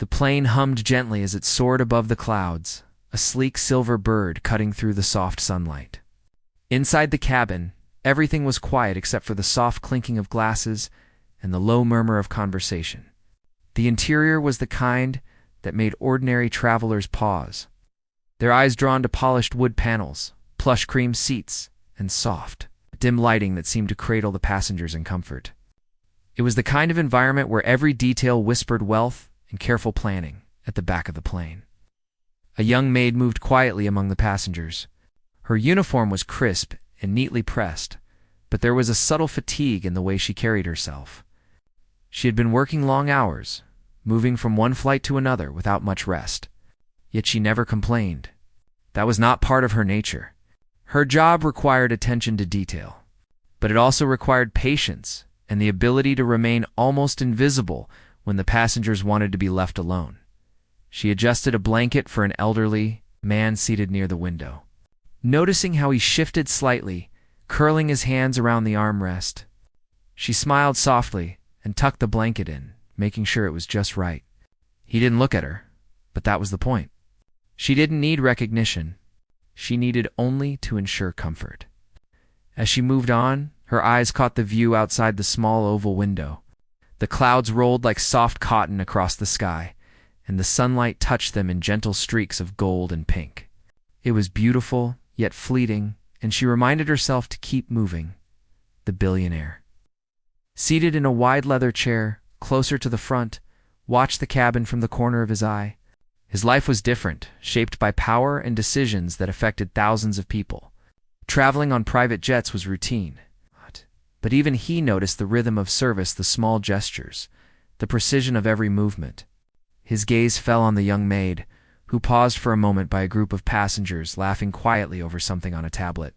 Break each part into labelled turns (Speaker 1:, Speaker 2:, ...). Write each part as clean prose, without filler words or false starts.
Speaker 1: The plane hummed gently as it soared above the clouds, a sleek silver bird cutting through the soft sunlight. Inside the cabin, everything was quiet except for the soft clinking of glasses and the low murmur of conversation. The interior was the kind that made ordinary travelers pause, their eyes drawn to polished wood panels, plush cream seats, and soft, dim lighting that seemed to cradle the passengers in comfort. It was the kind of environment where every detail whispered wealth and careful planning at the back of the plane. A young maid moved quietly among the passengers. Her uniform was crisp and neatly pressed, but there was a subtle fatigue in the way she carried herself. She had been working long hours, moving from one flight to another without much rest. Yet she never complained. That was not part of her nature. Her job required attention to detail, but it also required patience and the ability to remain almost invisible when the passengers wanted to be left alone. She adjusted a blanket for an elderly man seated near the window. Noticing how he shifted slightly, curling his hands around the armrest, she smiled softly and tucked the blanket in, making sure it was just right. He didn't look at her, but that was the point. She didn't need recognition. She needed only to ensure comfort. As she moved on, her eyes caught the view outside the small oval window. The clouds rolled like soft cotton across the sky, and the sunlight touched them in gentle streaks of gold and pink. It was beautiful, yet fleeting, and she reminded herself to keep moving. The billionaire, seated in a wide leather chair, closer to the front, watched the cabin from the corner of his eye. His life was different, shaped by power and decisions that affected thousands of people. Traveling on private jets was routine. But even he noticed the rhythm of service, the small gestures, the precision of every movement. His gaze fell on the young maid, who paused for a moment by a group of passengers laughing quietly over something on a tablet.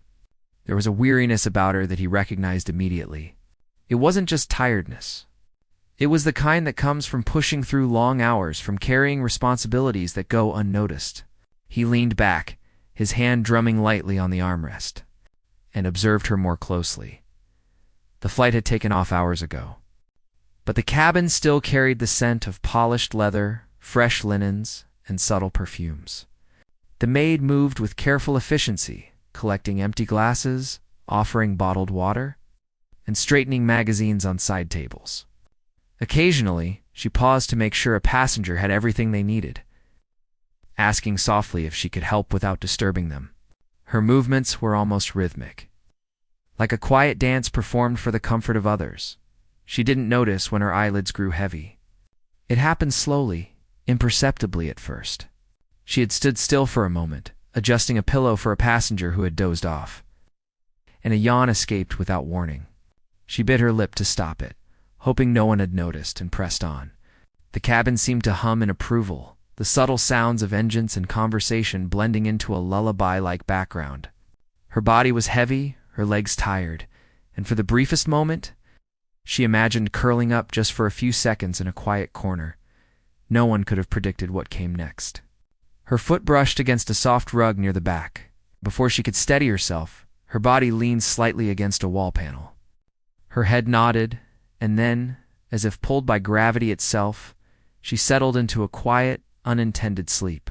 Speaker 1: There was a weariness about her that he recognized immediately. It wasn't just tiredness. It was the kind that comes from pushing through long hours, from carrying responsibilities that go unnoticed. He leaned back, his hand drumming lightly on the armrest, and observed her more closely. The flight had taken off hours ago, but the cabin still carried the scent of polished leather, fresh linens, and subtle perfumes. The maid moved with careful efficiency, collecting empty glasses, offering bottled water, and straightening magazines on side tables. Occasionally, she paused to make sure a passenger had everything they needed, asking softly if she could help without disturbing them. Her movements were almost rhythmic, like a quiet dance performed for the comfort of others. She didn't notice when her eyelids grew heavy. It happened slowly, imperceptibly at first. She had stood still for a moment, adjusting a pillow for a passenger who had dozed off, and a yawn escaped without warning. She bit her lip to stop it, hoping no one had noticed, and pressed on. The cabin seemed to hum in approval, the subtle sounds of engines and conversation blending into a lullaby-like background. Her body was heavy, her legs tired, and for the briefest moment, she imagined curling up just for a few seconds in a quiet corner. No one could have predicted what came next. Her foot brushed against a soft rug near the back. Before she could steady herself, her body leaned slightly against a wall panel. Her head nodded, and then, as if pulled by gravity itself, she settled into a quiet, unintended sleep.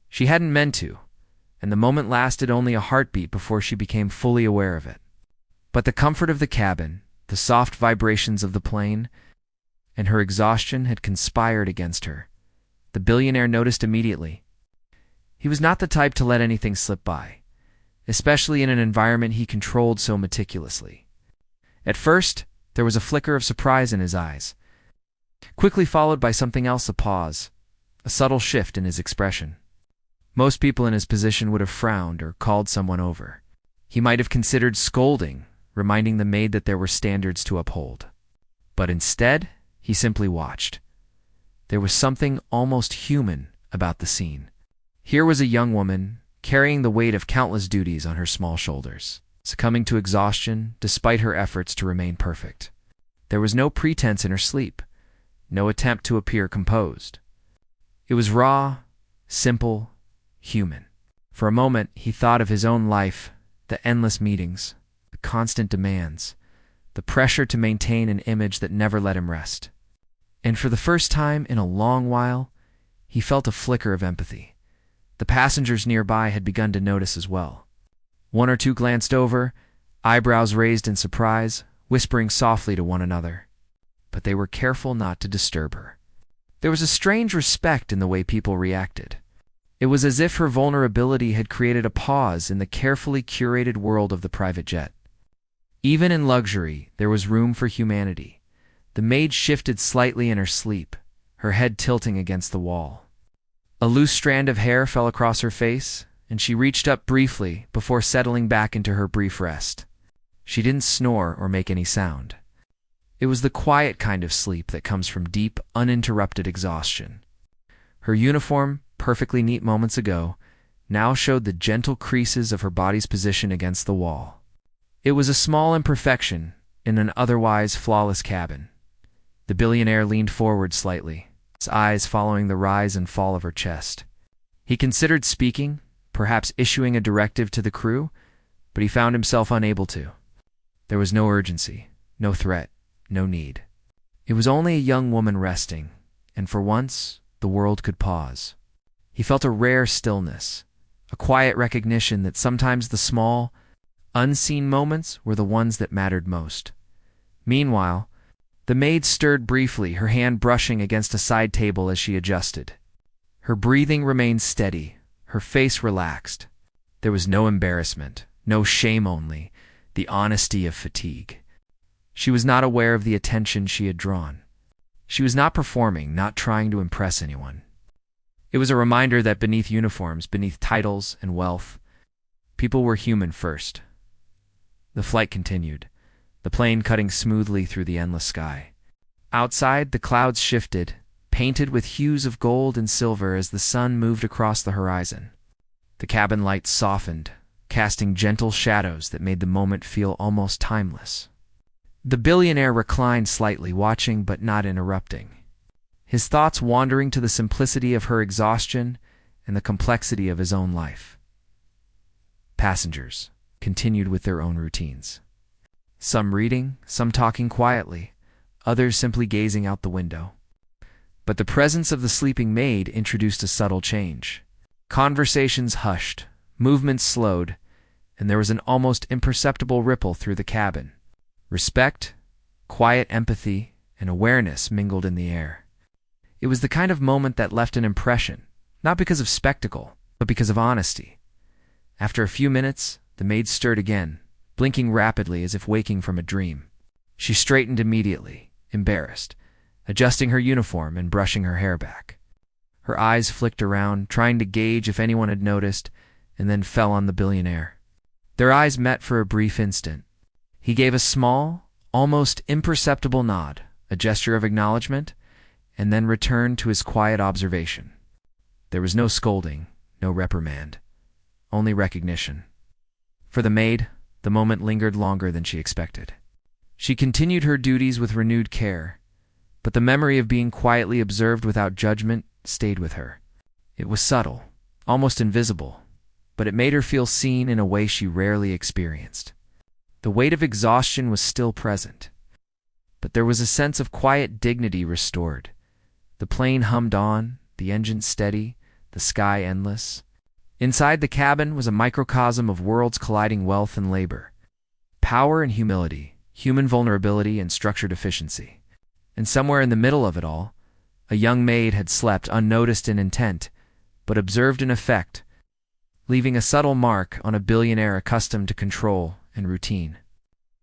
Speaker 1: She hadn't meant to, and the moment lasted only a heartbeat before she became fully aware of it. But the comfort of the cabin, the soft vibrations of the plane, and her exhaustion had conspired against her. The billionaire noticed immediately. He was not the type to let anything slip by, especially in an environment he controlled so meticulously. At first, there was a flicker of surprise in his eyes, quickly followed by something else, a pause, a subtle shift in his expression. Most people in his position would have frowned or called someone over. He might have considered scolding, reminding the maid that there were standards to uphold. But instead, he simply watched. There was something almost human about the scene. Here was a young woman, carrying the weight of countless duties on her small shoulders, succumbing to exhaustion despite her efforts to remain perfect. There was no pretense in her sleep, no attempt to appear composed. It was raw, simple, human. For a moment, he thought of his own life, the endless meetings, the constant demands, the pressure to maintain an image that never let him rest. And for the first time in a long while, He felt a flicker of empathy. The passengers nearby had begun to notice as well. One or two glanced over, eyebrows raised in surprise, whispering softly to one another. But they were careful not to disturb her. There was a strange respect in the way people reacted. It was as if her vulnerability had created a pause in the carefully curated world of the private jet. Even in luxury, there was room for humanity. The maid shifted slightly in her sleep, her head tilting against the wall. A loose strand of hair fell across her face, and she reached up briefly before settling back into her brief rest. She didn't snore or make any sound. It was the quiet kind of sleep that comes from deep, uninterrupted exhaustion. Her uniform, perfectly neat moments ago, now showed the gentle creases of her body's position against the wall. It was a small imperfection in an otherwise flawless cabin. The billionaire leaned forward slightly, his eyes following the rise and fall of her chest. He considered speaking, perhaps issuing a directive to the crew, but he found himself unable to. There was no urgency, no threat, no need. It was only a young woman resting, and for once, the world could pause. He felt a rare stillness, a quiet recognition that sometimes the small, unseen moments were the ones that mattered most. Meanwhile, the maid stirred briefly, her hand brushing against a side table as she adjusted. Her breathing remained steady, her face relaxed. There was no embarrassment, no shame, only the honesty of fatigue. She was not aware of the attention she had drawn. She was not performing, not trying to impress anyone. It was a reminder that beneath uniforms, beneath titles and wealth, people were human first. The flight continued, the plane cutting smoothly through the endless sky. Outside, the clouds shifted, painted with hues of gold and silver as the sun moved across the horizon. The cabin lights softened, casting gentle shadows that made the moment feel almost timeless. The billionaire reclined slightly, watching but not interrupting, his thoughts wandering to the simplicity of her exhaustion and the complexity of his own life. Passengers continued with their own routines. Some reading, some talking quietly, others simply gazing out the window. But the presence of the sleeping maid introduced a subtle change. Conversations hushed, movements slowed, and there was an almost imperceptible ripple through the cabin. Respect, quiet empathy, and awareness mingled in the air. It was the kind of moment that left an impression, not because of spectacle, but because of honesty. After a few minutes, the maid stirred again, blinking rapidly as if waking from a dream. She straightened immediately, embarrassed, adjusting her uniform and brushing her hair back. Her eyes flicked around, trying to gauge if anyone had noticed, and then fell on the billionaire. Their eyes met for a brief instant. He gave a small, almost imperceptible nod, a gesture of acknowledgement, and then returned to his quiet observation. There was no scolding, no reprimand, only recognition. For the maid, the moment lingered longer than she expected. She continued her duties with renewed care, but the memory of being quietly observed without judgment stayed with her. It was subtle, almost invisible, but it made her feel seen in a way she rarely experienced. The weight of exhaustion was still present, but there was a sense of quiet dignity restored. The plane hummed on, the engine steady, the sky endless. Inside the cabin was a microcosm of worlds colliding: wealth and labor, power and humility, human vulnerability and structured efficiency. And somewhere in the middle of it all, a young maid had slept unnoticed in intent, but observed in effect, leaving a subtle mark on a billionaire accustomed to control and routine.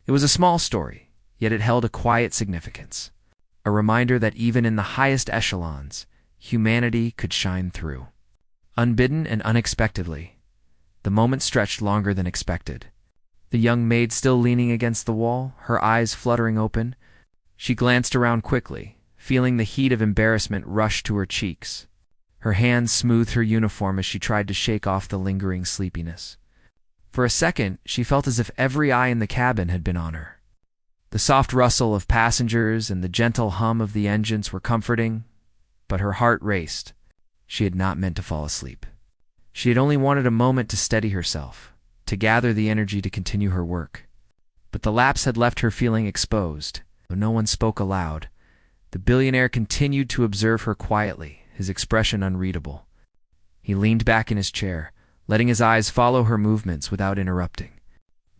Speaker 1: It was a small story, yet it held a quiet significance, a reminder that even in the highest echelons, humanity could shine through. Unbidden and unexpectedly, the moment stretched longer than expected. The young maid still leaning against the wall, her eyes fluttering open, she glanced around quickly, feeling the heat of embarrassment rush to her cheeks. Her hands smoothed her uniform as she tried to shake off the lingering sleepiness. For a second, she felt as if every eye in the cabin had been on her. The soft rustle of passengers and the gentle hum of the engines were comforting, but her heart raced. She had not meant to fall asleep. She had only wanted a moment to steady herself, to gather the energy to continue her work. But the lapse had left her feeling exposed. Though no one spoke aloud, the billionaire continued to observe her quietly, his expression unreadable. He leaned back in his chair, letting his eyes follow her movements without interrupting.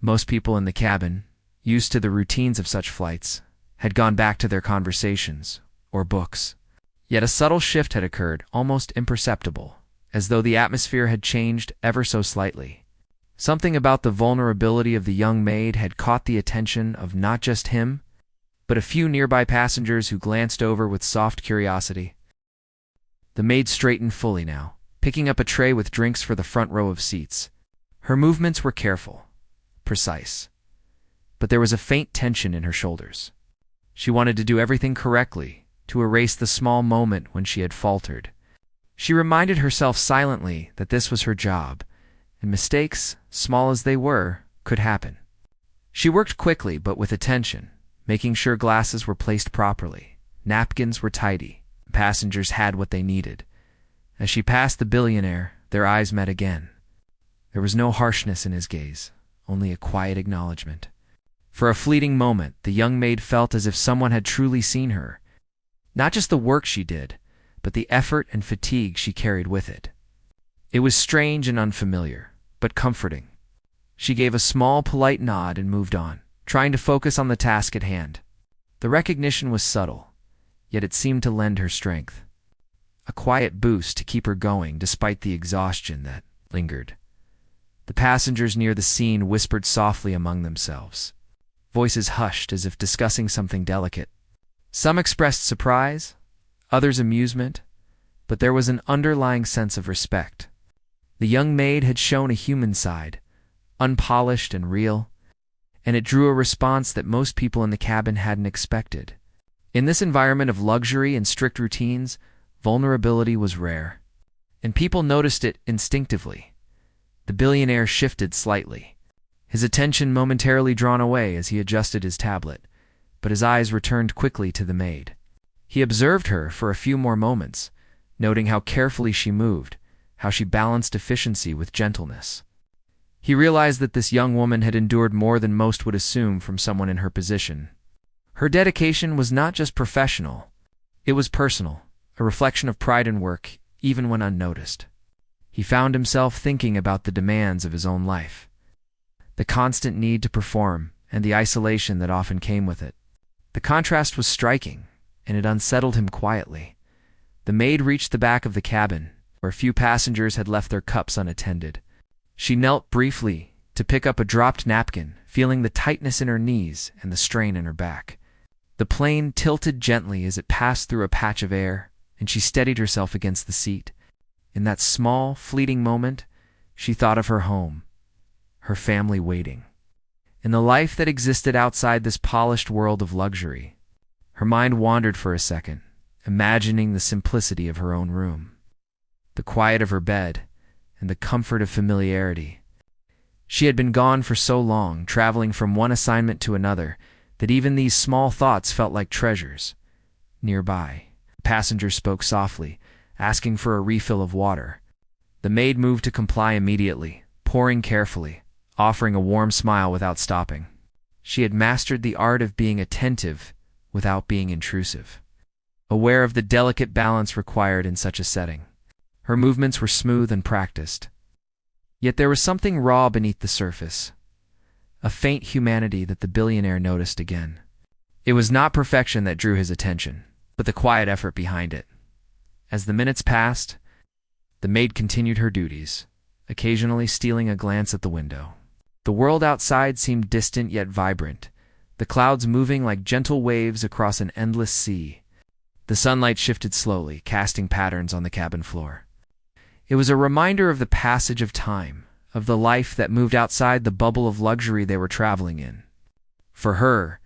Speaker 1: Most people in the cabin, used to the routines of such flights, had gone back to their conversations or books. Yet a subtle shift had occurred, almost imperceptible, as though the atmosphere had changed ever so slightly. Something about the vulnerability of the young maid had caught the attention of not just him, but a few nearby passengers who glanced over with soft curiosity. The maid straightened fully now, picking up a tray with drinks for the front row of seats. Her movements were careful, precise, but there was a faint tension in her shoulders. She wanted to do everything correctly, to erase the small moment when she had faltered. She reminded herself silently that this was her job, and mistakes, small as they were, could happen. She worked quickly but with attention, making sure glasses were placed properly, napkins were tidy, and passengers had what they needed. As she passed the billionaire, their eyes met again. There was no harshness in his gaze, only a quiet acknowledgement. For a fleeting moment, the young maid felt as if someone had truly seen her. Not just the work she did, but the effort and fatigue she carried with it. It was strange and unfamiliar, but comforting. She gave a small, polite nod and moved on, trying to focus on the task at hand. The recognition was subtle, yet it seemed to lend her strength. A quiet boost to keep her going despite the exhaustion that lingered. The passengers near the scene whispered softly among themselves. Voices hushed as if discussing something delicate. Some expressed surprise, others amusement, but there was an underlying sense of respect. The young maid had shown a human side, unpolished and real, and it drew a response that most people in the cabin hadn't expected. In this environment of luxury and strict routines, vulnerability was rare, and people noticed it instinctively. The billionaire shifted slightly, his attention momentarily drawn away as he adjusted his tablet, but his eyes returned quickly to the maid. He observed her for a few more moments, noting how carefully she moved, how she balanced efficiency with gentleness. He realized that this young woman had endured more than most would assume from someone in her position. Her dedication was not just professional, it was personal, a reflection of pride in work, even when unnoticed. He found himself thinking about the demands of his own life, the constant need to perform, and the isolation that often came with it. The contrast was striking, and it unsettled him quietly. The maid reached the back of the cabin, where a few passengers had left their cups unattended. She knelt briefly to pick up a dropped napkin, feeling the tightness in her knees and the strain in her back. The plane tilted gently as it passed through a patch of air, and she steadied herself against the seat. In that small, fleeting moment, she thought of her home, her family waiting, and the life that existed outside this polished world of luxury. Her mind wandered for a second, imagining the simplicity of her own room, the quiet of her bed, and the comfort of familiarity. She had been gone for so long, traveling from one assignment to another, that even these small thoughts felt like treasures. Nearby, a passenger spoke softly, asking for a refill of water. The maid moved to comply immediately, pouring carefully, offering a warm smile without stopping. She had mastered the art of being attentive without being intrusive, aware of the delicate balance required in such a setting. Her movements were smooth and practiced. Yet there was something raw beneath the surface, a faint humanity that the billionaire noticed again. It was not perfection that drew his attention, but the quiet effort behind it. As the minutes passed, the maid continued her duties, occasionally stealing a glance at the window. The world outside seemed distant yet vibrant, the clouds moving like gentle waves across an endless sea. The sunlight shifted slowly, casting patterns on the cabin floor. It was a reminder of the passage of time, of the life that moved outside the bubble of luxury they were traveling in. For her,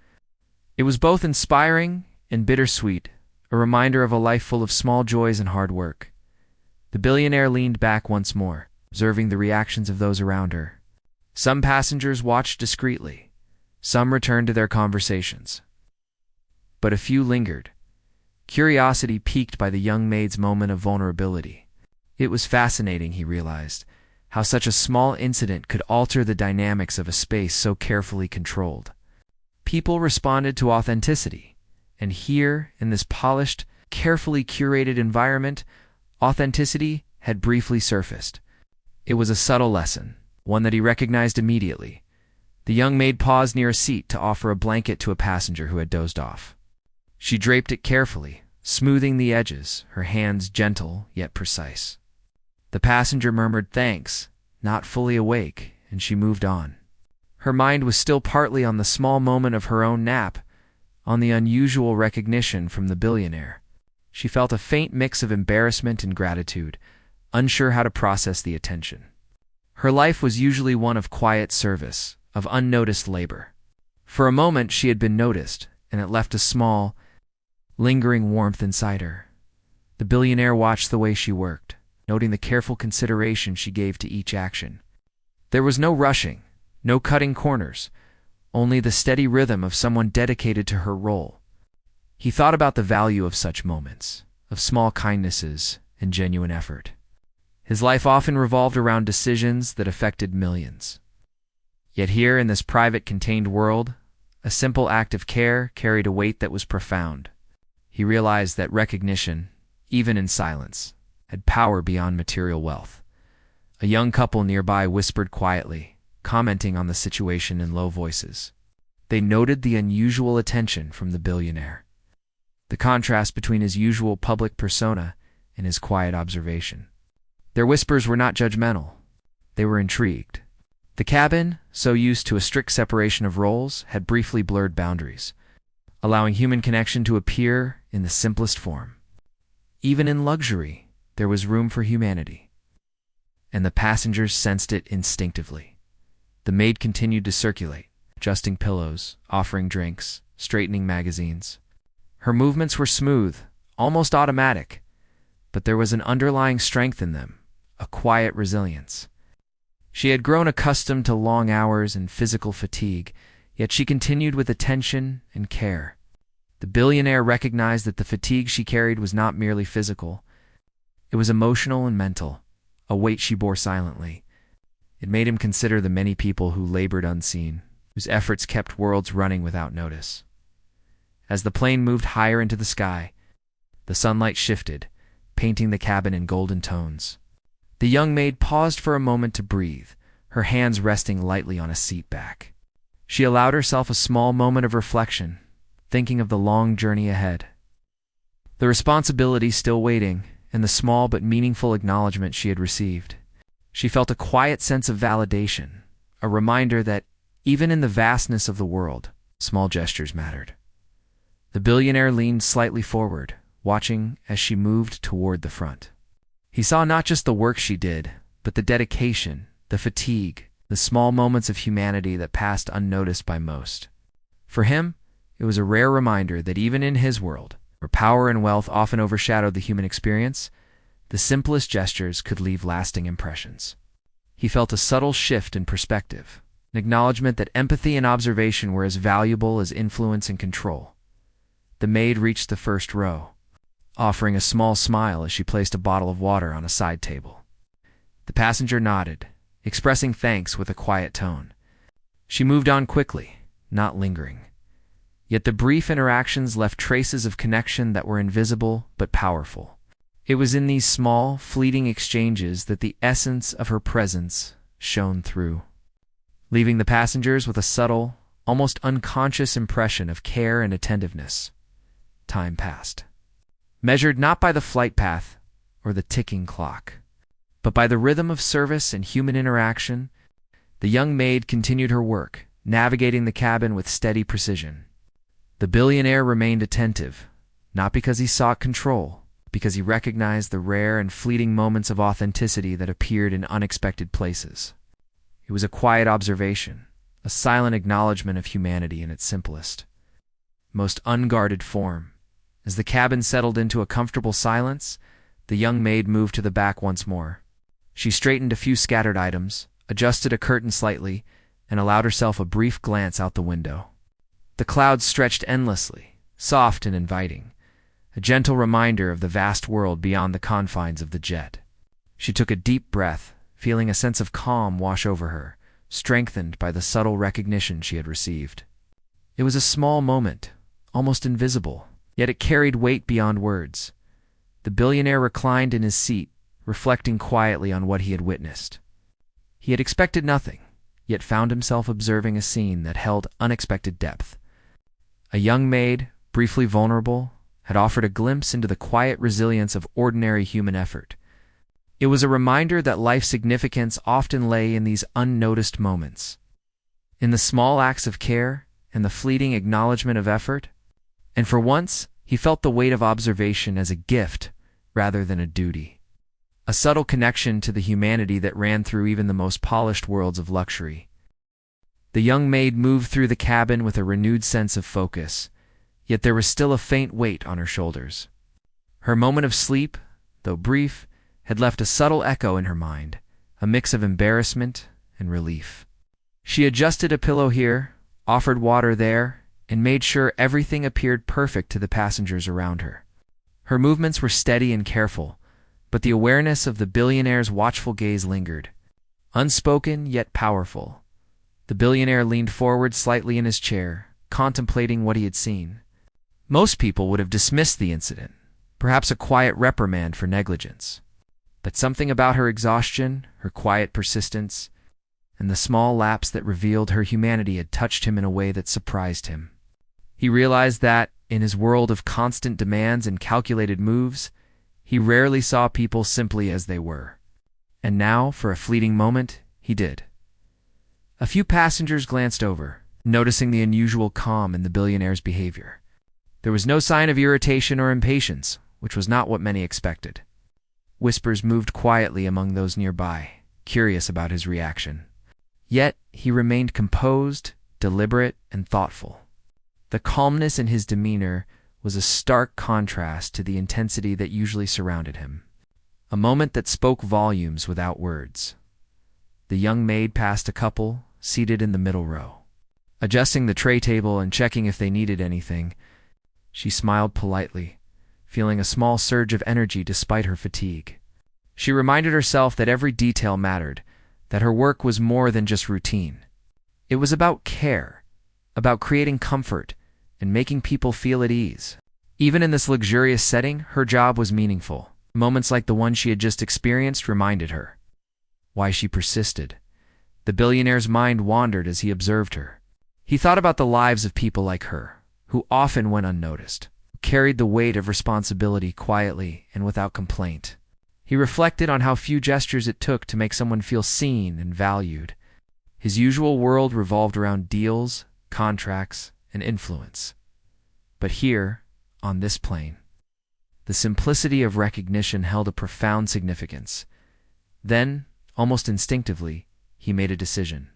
Speaker 1: it was both inspiring and bittersweet, a reminder of a life full of small joys and hard work. The billionaire leaned back once more, observing the reactions of those around her. Some passengers watched discreetly, some returned to their conversations. But a few lingered, curiosity piqued by the young maid's moment of vulnerability. It was fascinating, he realized, how such a small incident could alter the dynamics of a space so carefully controlled. People responded to authenticity, and here, in this polished, carefully curated environment, authenticity had briefly surfaced. It was a subtle lesson, one that he recognized immediately. The young maid paused near a seat to offer a blanket to a passenger who had dozed off. She draped it carefully, smoothing the edges, her hands gentle yet precise. The passenger murmured thanks, not fully awake, and she moved on. Her mind was still partly on the small moment of her own nap, on the unusual recognition from the billionaire. She felt a faint mix of embarrassment and gratitude, unsure how to process the attention. Her life was usually one of quiet service, of unnoticed labor. For a moment she had been noticed, and it left a small, lingering warmth inside her. The billionaire watched the way she worked, noting the careful consideration she gave to each action. There was no rushing, no cutting corners, only the steady rhythm of someone dedicated to her role. He thought about the value of such moments, of small kindnesses and genuine effort. His life often revolved around decisions that affected millions. Yet here in this private, contained world, a simple act of care carried a weight that was profound. He realized that recognition, even in silence, had power beyond material wealth. A young couple nearby whispered quietly, commenting on the situation in low voices. They noted the unusual attention from the billionaire, the contrast between his usual public persona and his quiet observation. Their whispers were not judgmental. They were intrigued. The cabin, so used to a strict separation of roles, had briefly blurred boundaries, allowing human connection to appear in the simplest form. Even in luxury, there was room for humanity, and the passengers sensed it instinctively. The maid continued to circulate, adjusting pillows, offering drinks, straightening magazines. Her movements were smooth, almost automatic, but there was an underlying strength in them, a quiet resilience. She had grown accustomed to long hours and physical fatigue, yet she continued with attention and care. The billionaire recognized that the fatigue she carried was not merely physical. It was emotional and mental, a weight she bore silently. It made him consider the many people who labored unseen, whose efforts kept worlds running without notice. As the plane moved higher into the sky, the sunlight shifted, painting the cabin in golden tones. The young maid paused for a moment to breathe, her hands resting lightly on a seat back. She allowed herself a small moment of reflection, thinking of the long journey ahead, the responsibility still waiting, and the small but meaningful acknowledgement she had received. She felt a quiet sense of validation, a reminder that, even in the vastness of the world, small gestures mattered. The billionaire leaned slightly forward, watching as she moved toward the front. He saw not just the work she did, but the dedication, the fatigue, the small moments of humanity that passed unnoticed by most. For him, it was a rare reminder that even in his world, where power and wealth often overshadowed the human experience, the simplest gestures could leave lasting impressions. He felt a subtle shift in perspective, an acknowledgement that empathy and observation were as valuable as influence and control. The maid reached the first row, offering a small smile as she placed a bottle of water on a side table. The passenger nodded, expressing thanks with a quiet tone. She moved on quickly, not lingering. Yet the brief interactions left traces of connection that were invisible but powerful. It was in these small, fleeting exchanges that the essence of her presence shone through, leaving the passengers with a subtle, almost unconscious impression of care and attentiveness. Time passed, measured not by the flight path or the ticking clock, but by the rhythm of service and human interaction. The young maid continued her work, navigating the cabin with steady precision. The billionaire remained attentive, not because he sought control, but because he recognized the rare and fleeting moments of authenticity that appeared in unexpected places. It was a quiet observation, a silent acknowledgement of humanity in its simplest, most unguarded form. As the cabin settled into a comfortable silence, the young maid moved to the back once more. She straightened a few scattered items, adjusted a curtain slightly, and allowed herself a brief glance out the window. The clouds stretched endlessly, soft and inviting, a gentle reminder of the vast world beyond the confines of the jet. She took a deep breath, feeling a sense of calm wash over her, strengthened by the subtle recognition she had received. It was a small moment, almost invisible, Yet it carried weight beyond words. The billionaire reclined in his seat, reflecting quietly on what he had witnessed. He had expected nothing, yet found himself observing a scene that held unexpected depth. A young maid, briefly vulnerable, had offered a glimpse into the quiet resilience of ordinary human effort. It was a reminder that life's significance often lay in these unnoticed moments, in the small acts of care and the fleeting acknowledgement of effort. And for once, he felt the weight of observation as a gift rather than a duty, a subtle connection to the humanity that ran through even the most polished worlds of luxury. The young maid moved through the cabin with a renewed sense of focus, yet there was still a faint weight on her shoulders. Her moment of sleep, though brief, had left a subtle echo in her mind, a mix of embarrassment and relief. She adjusted a pillow here, offered water there, and made sure everything appeared perfect to the passengers around her. Her movements were steady and careful, but the awareness of the billionaire's watchful gaze lingered, unspoken yet powerful. The billionaire leaned forward slightly in his chair, contemplating what he had seen. Most people would have dismissed the incident, perhaps a quiet reprimand for negligence. But something about her exhaustion, her quiet persistence, and the small lapse that revealed her humanity had touched him in a way that surprised him. He realized that, in his world of constant demands and calculated moves, he rarely saw people simply as they were. And now, for a fleeting moment, he did. A few passengers glanced over, noticing the unusual calm in the billionaire's behavior. There was no sign of irritation or impatience, which was not what many expected. Whispers moved quietly among those nearby, curious about his reaction. Yet he remained composed, deliberate, and thoughtful. The calmness in his demeanor was a stark contrast to the intensity that usually surrounded him. A moment that spoke volumes without words. The young maid passed a couple, seated in the middle row. Adjusting the tray table and checking if they needed anything, she smiled politely, feeling a small surge of energy despite her fatigue. She reminded herself that every detail mattered, that her work was more than just routine. It was about care, about creating comfort, and making people feel at ease. Even in this luxurious setting, her job was meaningful. Moments like the one she had just experienced reminded her why she persisted. The billionaire's mind wandered as he observed her. He thought about the lives of people like her, who often went unnoticed, carried the weight of responsibility quietly and without complaint. He reflected on how few gestures it took to make someone feel seen and valued. His usual world revolved around deals, contracts, and influence. But here, on this plane, the simplicity of recognition held a profound significance. Then, almost instinctively, he made a decision.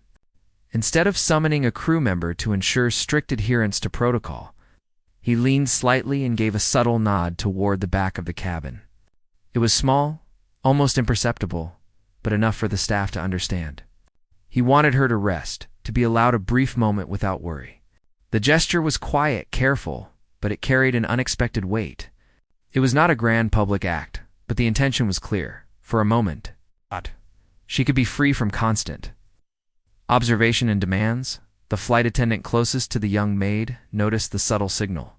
Speaker 1: Instead of summoning a crew member to ensure strict adherence to protocol, he leaned slightly and gave a subtle nod toward the back of the cabin. It was small, almost imperceptible, but enough for the staff to understand. He wanted her to rest, to be allowed a brief moment without worry. The gesture was quiet, careful, but it carried an unexpected weight. It was not a grand public act, but the intention was clear. For a moment, she could be free from constant observation and demands. The flight attendant closest to the young maid noticed the subtle signal.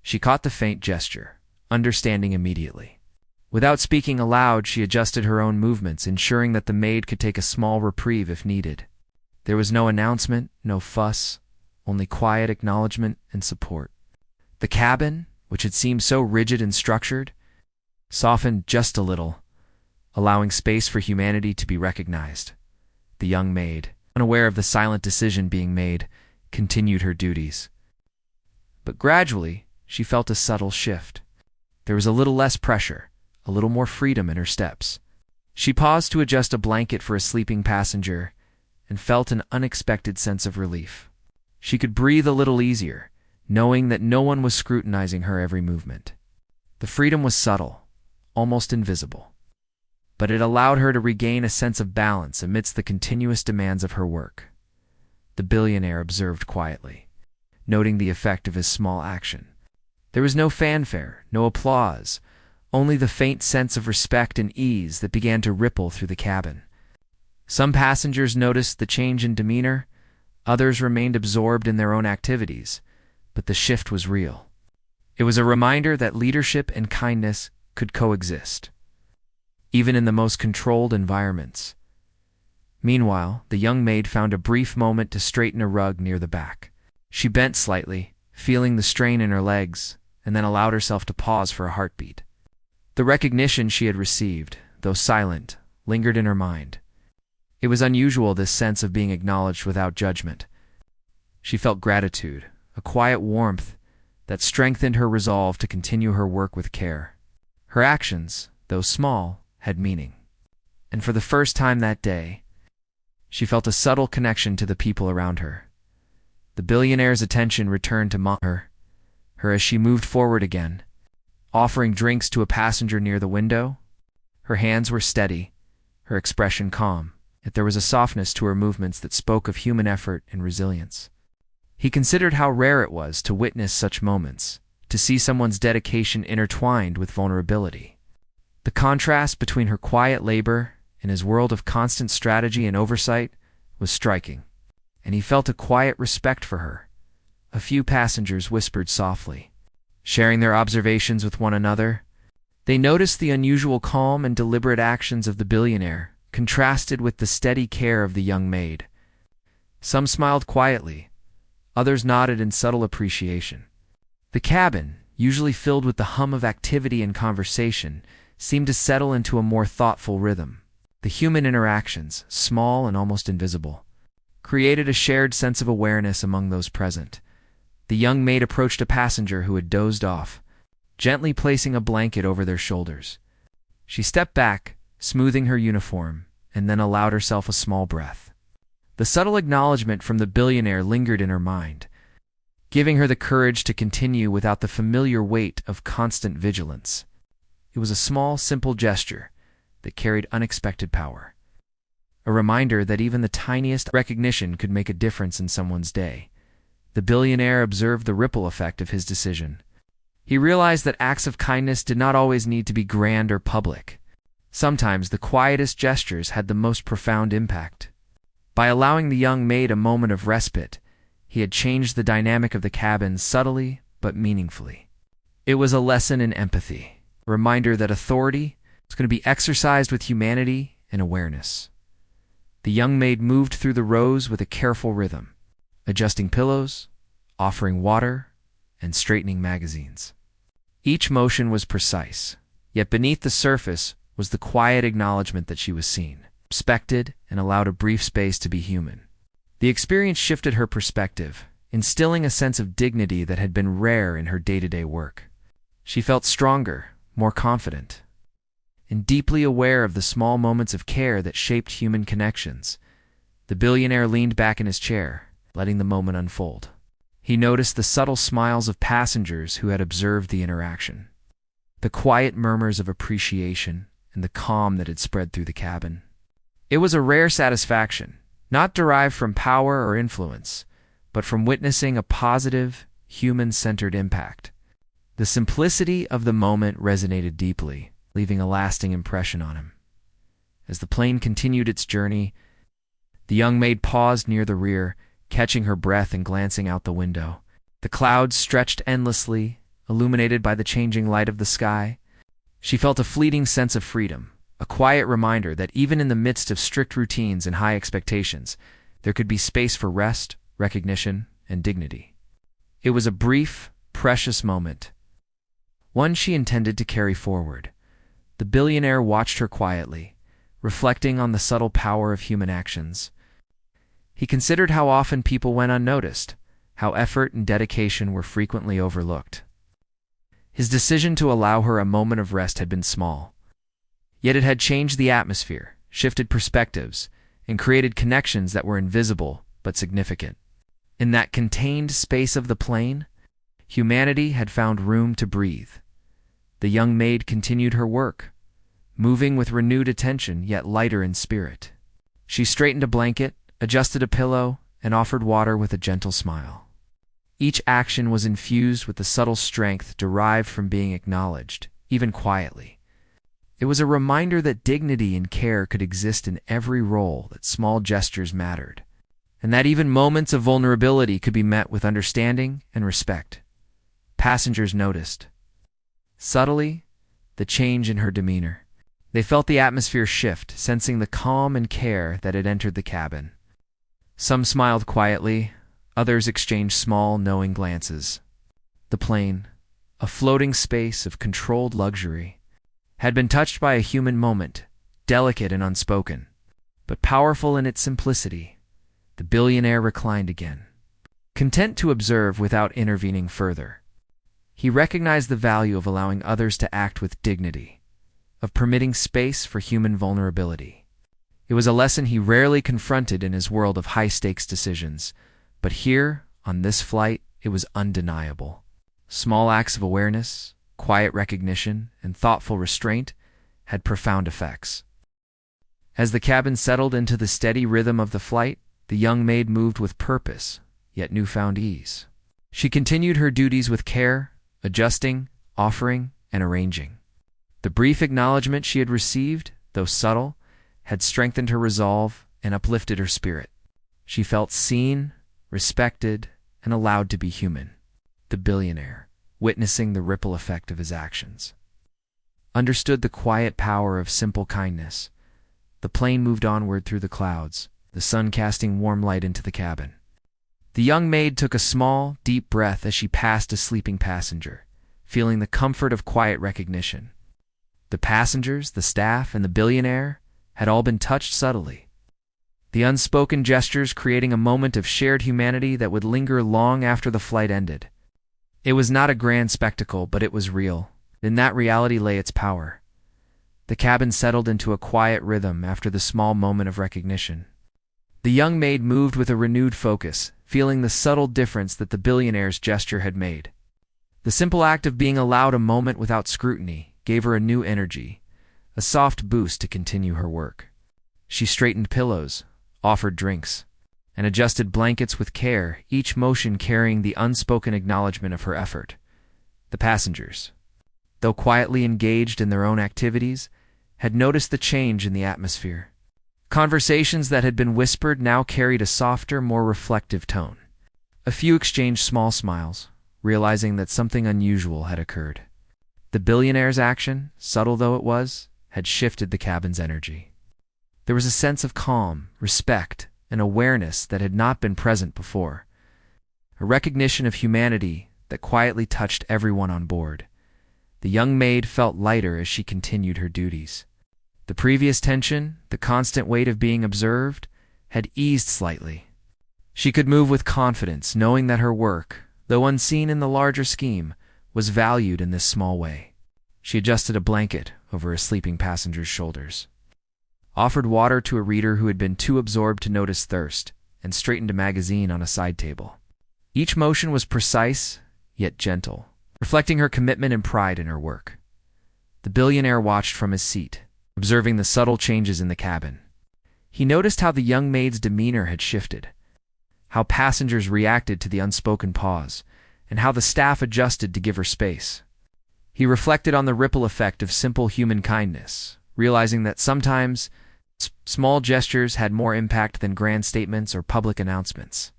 Speaker 1: She caught the faint gesture, understanding immediately. Without speaking aloud, she adjusted her own movements, ensuring that the maid could take a small reprieve if needed. There was no announcement, no fuss, only quiet acknowledgement and support. The cabin, which had seemed so rigid and structured, softened just a little, allowing space for humanity to be recognized. The young maid, unaware of the silent decision being made, continued her duties. But gradually, she felt a subtle shift. There was a little less pressure, a little more freedom in her steps. She paused to adjust a blanket for a sleeping passenger and felt an unexpected sense of relief. She could breathe a little easier, knowing that no one was scrutinizing her every movement. The freedom was subtle, almost invisible, but it allowed her to regain a sense of balance amidst the continuous demands of her work. The billionaire observed quietly, noting the effect of his small action. There was no fanfare, no applause, only the faint sense of respect and ease that began to ripple through the cabin. Some passengers noticed the change in demeanor, others remained absorbed in their own activities, but the shift was real. It was a reminder that leadership and kindness could coexist, even in the most controlled environments. Meanwhile, the young maid found a brief moment to straighten a rug near the back. She bent slightly, feeling the strain in her legs, and then allowed herself to pause for a heartbeat. The recognition she had received, though silent, lingered in her mind. It was unusual, this sense of being acknowledged without judgment. She felt gratitude, a quiet warmth that strengthened her resolve to continue her work with care. Her actions, though small, had meaning. And for the first time that day, she felt a subtle connection to the people around her. The billionaire's attention returned to her as she moved forward again, offering drinks to a passenger near the window. Her hands were steady, her expression calm, yet there was a softness to her movements that spoke of human effort and resilience. He considered how rare it was to witness such moments, to see someone's dedication intertwined with vulnerability. The contrast between her quiet labor and his world of constant strategy and oversight was striking, and he felt a quiet respect for her. A few passengers whispered softly, sharing their observations with one another. They noticed the unusual calm and deliberate actions of the billionaire, contrasted with the steady care of the young maid. Some smiled quietly, others nodded in subtle appreciation. The cabin, usually filled with the hum of activity and conversation, seemed to settle into a more thoughtful rhythm. The human interactions, small and almost invisible, created a shared sense of awareness among those present. The young maid approached a passenger who had dozed off, gently placing a blanket over their shoulders. She stepped back, smoothing her uniform, and then allowed herself a small breath. The subtle acknowledgement from the billionaire lingered in her mind, giving her the courage to continue without the familiar weight of constant vigilance. It was a small, simple gesture that carried unexpected power. A reminder that even the tiniest recognition could make a difference in someone's day. The billionaire observed the ripple effect of his decision. He realized that acts of kindness did not always need to be grand or public. Sometimes the quietest gestures had the most profound impact. By allowing the young maid a moment of respite, he had changed the dynamic of the cabin subtly but meaningfully. It was a lesson in empathy, a reminder that authority was going to be exercised with humanity and awareness. The young maid moved through the rows with a careful rhythm, adjusting pillows, offering water, and straightening magazines. Each motion was precise, yet beneath the surface was the quiet acknowledgement that she was seen, respected, and allowed a brief space to be human. The experience shifted her perspective, instilling a sense of dignity that had been rare in her day-to-day work. She felt stronger, more confident, and deeply aware of the small moments of care that shaped human connections. The billionaire leaned back in his chair, letting the moment unfold. He noticed the subtle smiles of passengers who had observed the interaction, the quiet murmurs of appreciation, and the calm that had spread through the cabin. It was a rare satisfaction, not derived from power or influence, but from witnessing a positive, human-centered impact. The simplicity of the moment resonated deeply, leaving a lasting impression on him. As the plane continued its journey, the young maid paused near the rear, catching her breath and glancing out the window. The clouds stretched endlessly, illuminated by the changing light of the sky. She felt a fleeting sense of freedom, a quiet reminder that even in the midst of strict routines and high expectations, there could be space for rest, recognition, and dignity. It was a brief, precious moment, one she intended to carry forward. The billionaire watched her quietly, reflecting on the subtle power of human actions. He considered how often people went unnoticed, how effort and dedication were frequently overlooked. His decision to allow her a moment of rest had been small, yet it had changed the atmosphere, shifted perspectives, and created connections that were invisible but significant. In that contained space of the plane, humanity had found room to breathe. The young maid continued her work, moving with renewed attention yet lighter in spirit. She straightened a blanket, adjusted a pillow, and offered water with a gentle smile. Each action was infused with the subtle strength derived from being acknowledged, even quietly. It was a reminder that dignity and care could exist in every role, that small gestures mattered, and that even moments of vulnerability could be met with understanding and respect. Passengers noticed, subtly, the change in her demeanor. They felt the atmosphere shift, sensing the calm and care that had entered the cabin. Some smiled quietly, others exchanged small, knowing glances. The plane, a floating space of controlled luxury, had been touched by a human moment, delicate and unspoken, but powerful in its simplicity. The billionaire reclined again, content to observe without intervening further. He recognized the value of allowing others to act with dignity, of permitting space for human vulnerability. It was a lesson he rarely confronted in his world of high-stakes decisions, but here, on this flight, it was undeniable. Small acts of awareness, quiet recognition, and thoughtful restraint had profound effects. As the cabin settled into the steady rhythm of the flight, the young maid moved with purpose, yet newfound ease. She continued her duties with care, adjusting, offering, and arranging. The brief acknowledgement she had received, though subtle, had strengthened her resolve and uplifted her spirit. She felt seen, respected, and allowed to be human. The billionaire, witnessing the ripple effect of his actions, understood the quiet power of simple kindness. The plane moved onward through the clouds, the sun casting warm light into the cabin. The young maid took a small, deep breath as she passed a sleeping passenger, feeling the comfort of quiet recognition. The passengers, the staff, and the billionaire had all been touched subtly, the unspoken gestures creating a moment of shared humanity that would linger long after the flight ended. It was not a grand spectacle, but it was real. In that reality lay its power. The cabin settled into a quiet rhythm after the small moment of recognition. The young maid moved with a renewed focus, feeling the subtle difference that the billionaire's gesture had made. The simple act of being allowed a moment without scrutiny gave her a new energy, a soft boost to continue her work. She straightened pillows, offered drinks, and adjusted blankets with care, each motion carrying the unspoken acknowledgement of her effort. The passengers, though quietly engaged in their own activities, had noticed the change in the atmosphere. Conversations that had been whispered now carried a softer, more reflective tone. A few exchanged small smiles, realizing that something unusual had occurred. The billionaire's action, subtle though it was, had shifted the cabin's energy. There was a sense of calm, respect, and awareness that had not been present before. A recognition of humanity that quietly touched everyone on board. The young maid felt lighter as she continued her duties. The previous tension, the constant weight of being observed, had eased slightly. She could move with confidence, knowing that her work, though unseen in the larger scheme, was valued in this small way. She adjusted a blanket over a sleeping passenger's shoulders, offered water to a reader who had been too absorbed to notice thirst, and straightened a magazine on a side table. Each motion was precise, yet gentle, reflecting her commitment and pride in her work. The billionaire watched from his seat, observing the subtle changes in the cabin. He noticed how the young maid's demeanor had shifted, how passengers reacted to the unspoken pause, and how the staff adjusted to give her space. He reflected on the ripple effect of simple human kindness, realizing that sometimes small gestures had more impact than grand statements or public announcements.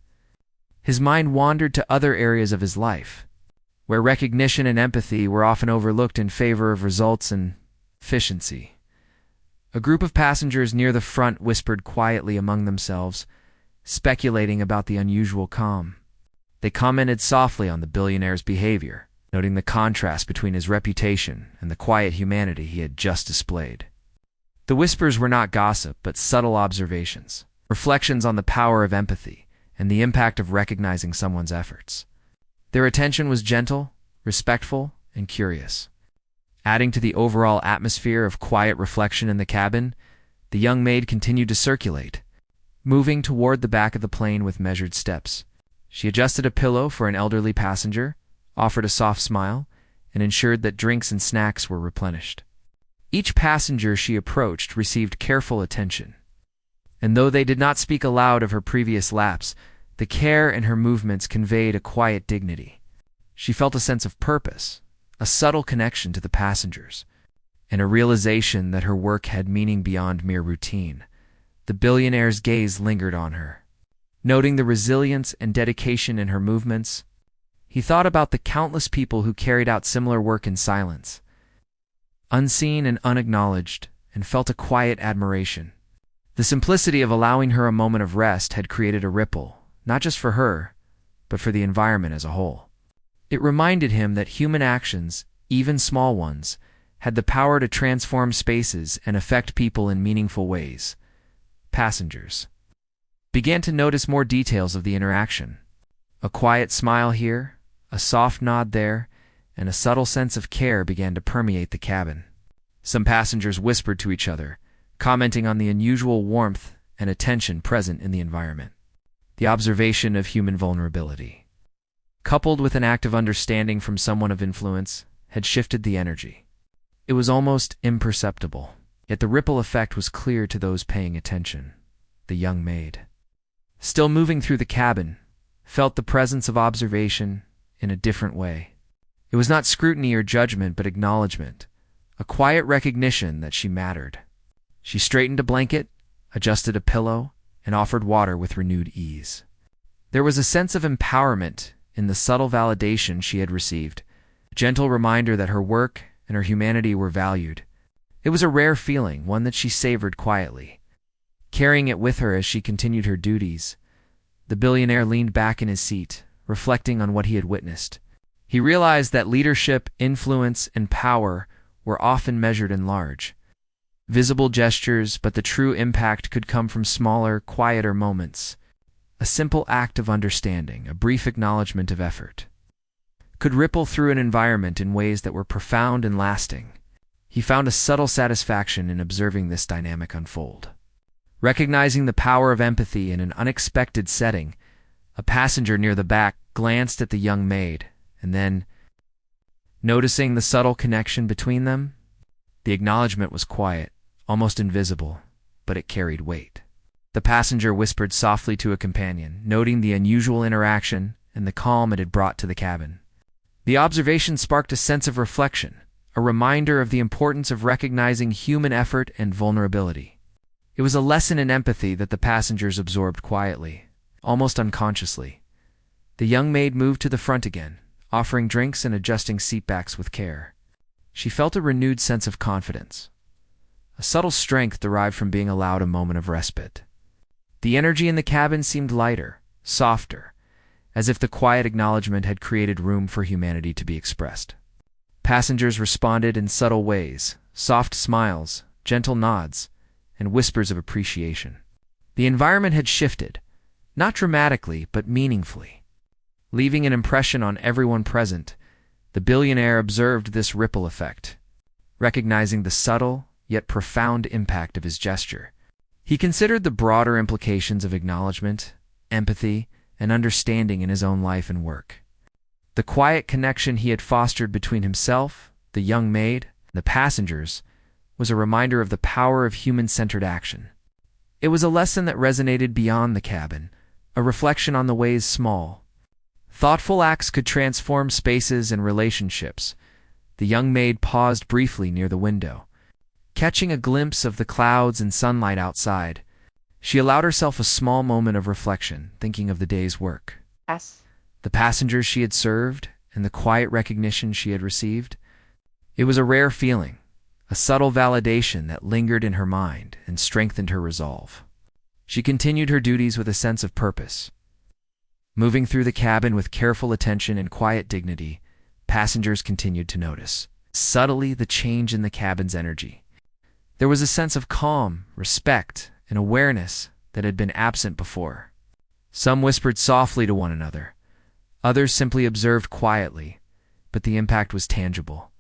Speaker 1: His mind wandered to other areas of his life, where recognition and empathy were often overlooked in favor of results and efficiency. A group of passengers near the front whispered quietly among themselves, speculating about the unusual calm. They commented softly on the billionaire's behavior, noting the contrast between his reputation and the quiet humanity he had just displayed. The whispers were not gossip, but subtle observations, reflections on the power of empathy and the impact of recognizing someone's efforts. Their attention was gentle, respectful, and curious. Adding to the overall atmosphere of quiet reflection in the cabin, the young maid continued to circulate, moving toward the back of the plane with measured steps. She adjusted a pillow for an elderly passenger, offered a soft smile, and ensured that drinks and snacks were replenished. Each passenger she approached received careful attention, and though they did not speak aloud of her previous lapse, the care in her movements conveyed a quiet dignity. She felt a sense of purpose, a subtle connection to the passengers, and a realization that her work had meaning beyond mere routine. The billionaire's gaze lingered on her. Noting the resilience and dedication in her movements, He thought about the countless people who carried out similar work in silence, unseen and unacknowledged, and felt a quiet admiration. The simplicity of allowing her a moment of rest had created a ripple, not just for her, but for the environment as a whole. It reminded him that human actions, even small ones, had the power to transform spaces and affect people in meaningful ways. Passengers began to notice more details of the interaction. A quiet smile here, a soft nod there, and a subtle sense of care began to permeate the cabin. Some passengers whispered to each other, commenting on the unusual warmth and attention present in the environment. The observation of human vulnerability, coupled with an act of understanding from someone of influence, had shifted the energy. It was almost imperceptible, yet the ripple effect was clear to those paying attention. The young maid, still moving through the cabin, felt the presence of observation in a different way. It was not scrutiny or judgment, but acknowledgement, a quiet recognition that she mattered. She straightened a blanket, adjusted a pillow, and offered water with renewed ease. There was a sense of empowerment in the subtle validation she had received, a gentle reminder that her work and her humanity were valued. It was a rare feeling, one that she savored quietly. Carrying it with her as she continued her duties, the billionaire leaned back in his seat, reflecting on what he had witnessed. He realized that leadership, influence, and power were often measured in large, visible gestures, but the true impact could come from smaller, quieter moments. A simple act of understanding, a brief acknowledgement of effort, could ripple through an environment in ways that were profound and lasting. He found a subtle satisfaction in observing this dynamic unfold. Recognizing the power of empathy in an unexpected setting, a passenger near the back glanced at the young maid, and then, noticing the subtle connection between them, the acknowledgement was quiet, almost invisible, but it carried weight. The passenger whispered softly to a companion, noting the unusual interaction and the calm it had brought to the cabin. The observation sparked a sense of reflection, a reminder of the importance of recognizing human effort and vulnerability. It was a lesson in empathy that the passengers absorbed quietly, almost unconsciously. The young maid moved to the front again, offering drinks and adjusting seatbacks with care. She felt a renewed sense of confidence, a subtle strength derived from being allowed a moment of respite. The energy in the cabin seemed lighter, softer, as if the quiet acknowledgement had created room for humanity to be expressed. Passengers responded in subtle ways, soft smiles, gentle nods, and whispers of appreciation. The environment had shifted, not dramatically, but meaningfully. Leaving an impression on everyone present, the billionaire observed this ripple effect, recognizing the subtle yet profound impact of his gesture. He considered the broader implications of acknowledgement, empathy, and understanding in his own life and work. The quiet connection he had fostered between himself, the young maid, and the passengers was a reminder of the power of human-centered action. It was a lesson that resonated beyond the cabin, a reflection on the ways small, thoughtful acts could transform spaces and relationships. The young maid paused briefly near the window, catching a glimpse of the clouds and sunlight outside. She allowed herself a small moment of reflection, thinking of the day's work, the passengers she had served, and the quiet recognition she had received. It was a rare feeling, a subtle validation that lingered in her mind and strengthened her resolve. She continued her duties with a sense of purpose. Moving through the cabin with careful attention and quiet dignity, passengers continued to notice, subtly, the change in the cabin's energy. There was a sense of calm, respect, and awareness that had been absent before. Some whispered softly to one another. Others simply observed quietly, but the impact was tangible.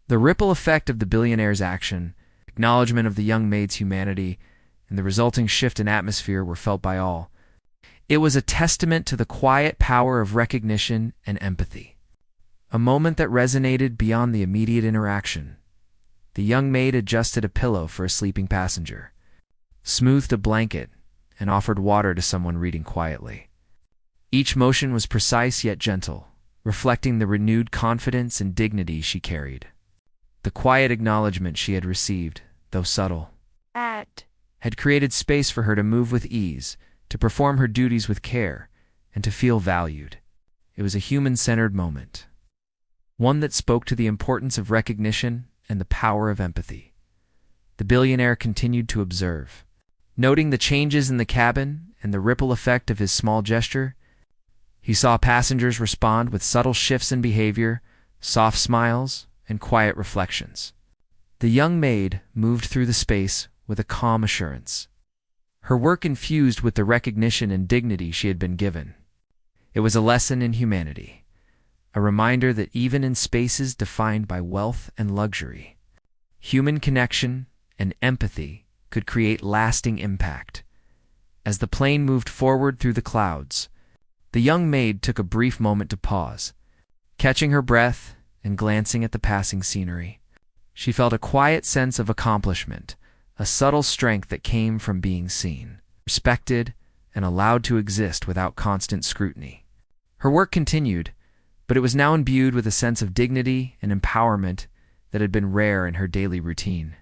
Speaker 1: The ripple effect of the billionaire's action, acknowledgement of the young maid's humanity, and the resulting shift in atmosphere were felt by all. It was a testament to the quiet power of recognition and empathy. A moment that resonated beyond the immediate interaction. The young maid adjusted a pillow for a sleeping passenger, smoothed a blanket, and offered water to someone reading quietly. Each motion was precise yet gentle, reflecting the renewed confidence and dignity she carried. The quiet acknowledgement she had received, though subtle, had created space for her to move with ease, to perform her duties with care, and to feel valued. it was a human-centered moment, one that spoke to the importance of recognition and the power of empathy. The billionaire continued to observe. Noting the changes in the cabin and the ripple effect of his small gesture, he saw passengers respond with subtle shifts in behavior, soft smiles, and quiet reflections. The young maid moved through the space with a calm assurance, her work infused with the recognition and dignity she had been given. It was a lesson in humanity, a reminder that even in spaces defined by wealth and luxury, human connection and empathy could create lasting impact. As the plane moved forward through the clouds, the young maid took a brief moment to pause. Catching her breath and glancing at the passing scenery, she felt a quiet sense of accomplishment, a subtle strength that came from being seen, respected, and allowed to exist without constant scrutiny. Her work continued, but it was now imbued with a sense of dignity and empowerment that had been rare in her daily routine.